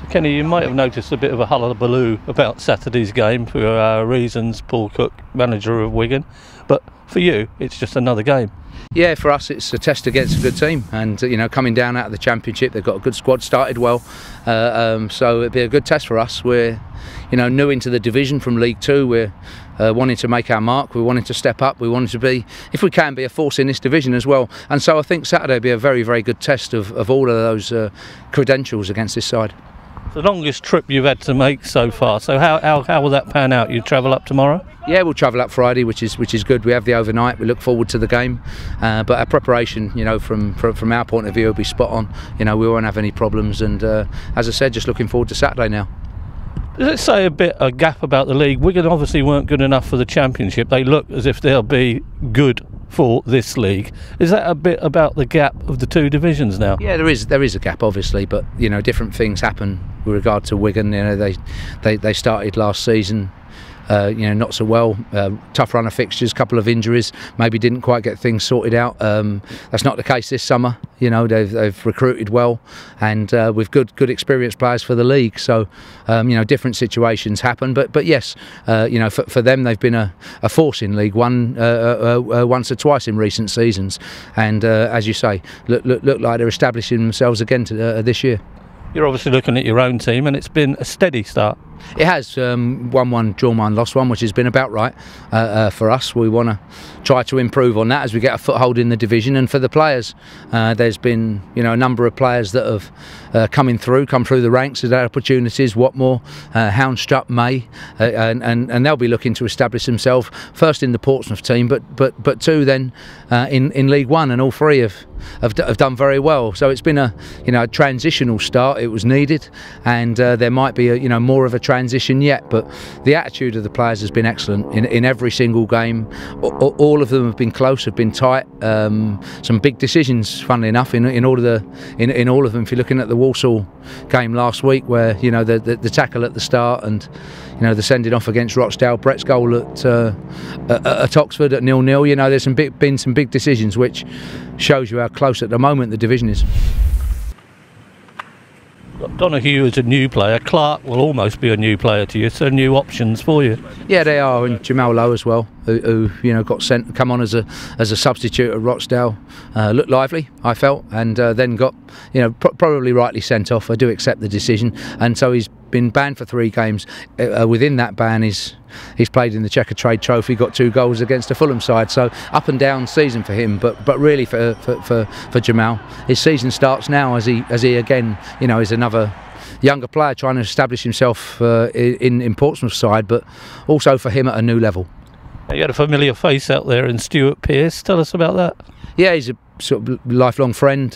Kenny, you might have noticed a bit of a hullabaloo about Saturday's game for reasons, Paul Cook, manager of Wigan, but for you it's just another game. Yeah, for us it's a test against a good team, and you know, coming down out of the Championship, they've got a good squad, started well, so it'd be a good test for us. We're, you know, new into the division from League Two. We're wanting to make our mark, we wanted to step up, we wanted to be, if we can, be a force in this division as well, and so I think Saturday will be a very, very good test of all of those credentials against this side. The longest trip you've had to make so far, so how will that pan out? You travel up tomorrow? Yeah, we'll travel up Friday, which is good. We have the overnight. We look forward to the game, but our preparation, you know, from our point of view, will be spot on. You know, we won't have any problems, and as I said, just looking forward to Saturday now. Does it say a gap about the league? Wigan obviously weren't good enough for the Championship. They look as if they'll be good for this league. Is that a bit about the gap of the two divisions now? Yeah, there is a gap, obviously, but you know, different things happen with regard to Wigan. You know, they started last season, you know, not so well, tough run of fixtures, couple of injuries, maybe didn't quite get things sorted out. That's not the case this summer. You know, they've recruited well, and with good experienced players for the league. So you know, different situations happen, but yes, you know, for them, they've been a force in League One once or twice in recent seasons, and as you say, look like they're establishing themselves again this year. You're obviously looking at your own team, and it's been a steady start. It has, won one, drawn one, lost one, which has been about right for us. We want to try to improve on that as we get a foothold in the division. And for the players, there's been, you know, a number of players that have come through the ranks, has had opportunities. Watmore, Houndstrup, May, and they'll be looking to establish themselves first in the Portsmouth team, but two then in League One, and all three have done very well. So it's been a, you know, a transitional start. It was needed, and there might be a, more of a transition yet, but the attitude of the players has been excellent in every single game. All of them have been close, have been tight. Some big decisions, funnily enough, in all of them. If you're looking at the Walsall game last week, where you know the tackle at the start, and you know the sending off against Rochdale, Brett's goal at Oxford at 0-0. You know, there's been some big decisions, which shows you how close at the moment the division is. Donahue is a new player. Clark will almost be a new player to you, so new options for you. Yeah, they are, and Jamal Lowe as well, who you know come on as a substitute at Rochdale. Looked lively, I felt, and then got, you know, probably rightly sent off. I do accept the decision, and so he's been banned for 3 games. Within that ban, he's played in the Checker Trade Trophy, got 2 goals against the Fulham side. So up and down season for him, but really for Jamal, his season starts now as he again, you know, is another younger player trying to establish himself in Portsmouth side, but also for him at a new level. You had a familiar face out there in Stuart Pearce. Tell us about that. Yeah, he's a sort of lifelong friend,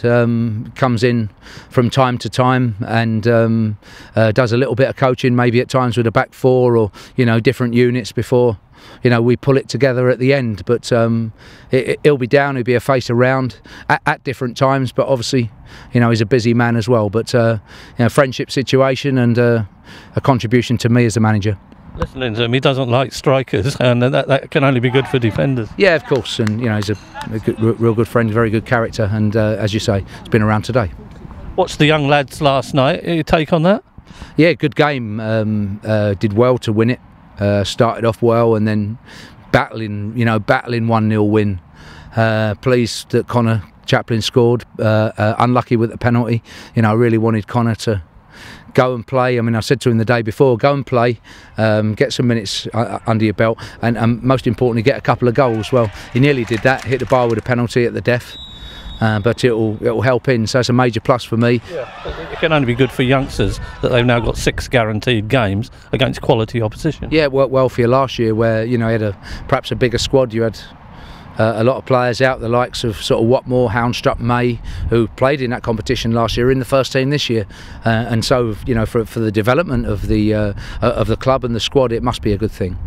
comes in from time to time, and does a little bit of coaching, maybe at times with a back 4 or, you know, different units before, you know, we pull it together at the end. But he'll be down, he'll be a face around at different times, but obviously, you know, he's a busy man as well. But you know, friendship situation, and a contribution to me as a manager. Listening to him, he doesn't like strikers, and that can only be good for defenders. Yeah, of course, and you know, he's a real good friend, very good character, and as you say, he's been around today. Watched the young lads last night. Your take on that? Yeah, good game. Did well to win it. Started off well, and then battling 1-0 win. Pleased that Connor Chaplin scored. Unlucky with the penalty. You know, I really wanted Connor to go and play. I mean, I said to him the day before, go and play, get some minutes under your belt, and most importantly, get a couple of goals. Well, he nearly did that, hit the bar with a penalty at the death, but it'll help in, so it's a major plus for me. Yeah, it can only be good for youngsters that they've now got 6 guaranteed games against quality opposition. Yeah, it worked well for you last year, where, you know, you had perhaps a bigger squad. You had a lot of players out, the likes of sort of Watmore, Houndstrup, May, who played in that competition last year in the first team this year, and so, you know, for the development of the club and the squad, it must be a good thing.